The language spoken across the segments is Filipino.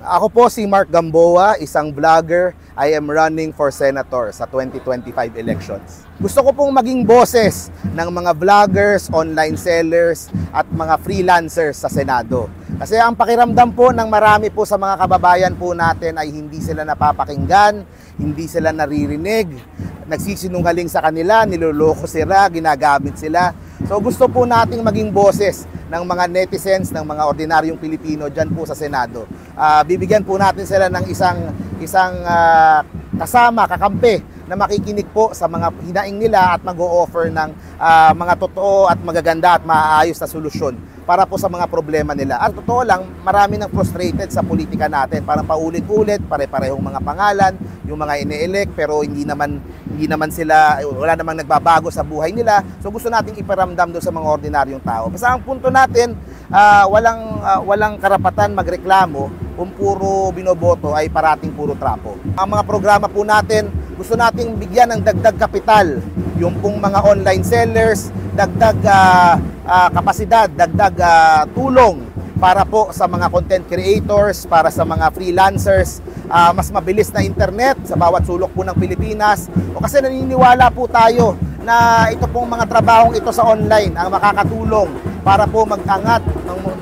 Ako po si Mark Gamboa, isang vlogger. I am running for senator sa 2025 elections. Gusto ko pong maging boses ng mga vloggers, online sellers at mga freelancers sa Senado. Kasi ang pakiramdam po ng marami po sa mga kababayan po natin ay hindi sila napapakinggan, hindi sila naririnig, nagsisinungaling sa kanila, niloloko sila, ginagamit sila. So gusto po nating maging boses ng mga netizens, ng mga ordinaryong Pilipino dyan po sa Senado. Bibigyan po natin sila ng isang kasama, kakampi na makikinig po sa mga hinaing nila at mag-o-offer ng mga totoo at magaganda at maayos na solusyon para po sa mga problema nila. At totoo lang, marami nang frustrated sa politika natin. Parang paulit-ulit, pare-parehong mga pangalan, yung mga ini-elect pero hindi naman sila, wala namang nagbabago sa buhay nila. So gusto nating iparamdam doon sa mga ordinaryong tao. Basta ang punto natin, walang karapatan magreklamo kung puro binoboto ay parating puro trapo. Ang mga programa po natin, gusto nating bigyan ng dagdag kapital yung pong mga online sellers, dagdag kapasidad, dagdag tulong para po sa mga content creators, para sa mga freelancers, mas mabilis na internet sa bawat sulok po ng Pilipinas. O kasi naniniwala po tayo na ito pong mga trabahong ito sa online ang makakatulong para po mag-angat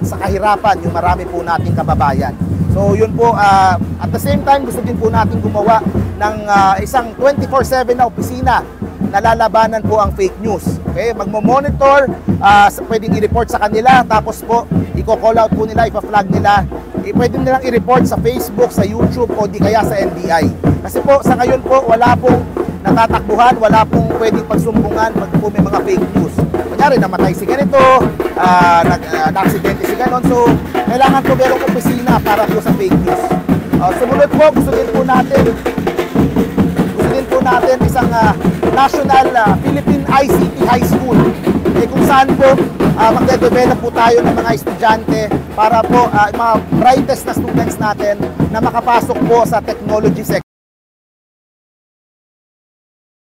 sa kahirapan yung marami po nating kababayan. So yun po, at the same time gusto din po natin gumawa ng isang 24/7 na opisina na lalabanan po ang fake news. Okay, magmo-monitor, pwedeng i-report sa kanila, tapos po i-call out po nila, ipa-flag nila. Pwede nilang i-report sa Facebook, sa YouTube o di kaya sa NBI. Kasi po sa ngayon po wala pong natatakbuhan, wala pong pwedeng pagsumbungan pag po may mga fake news. Kunyari namatay si ganito, na-aksidente si ganon. So kailangan po merong opisina para po sa fake news. Sumunod po, gusto din po natin isang National Philippine ICT High School kung saan po magde-develop po tayo ng mga estudyante para po mga brightest na students natin na makapasok po sa technology sector.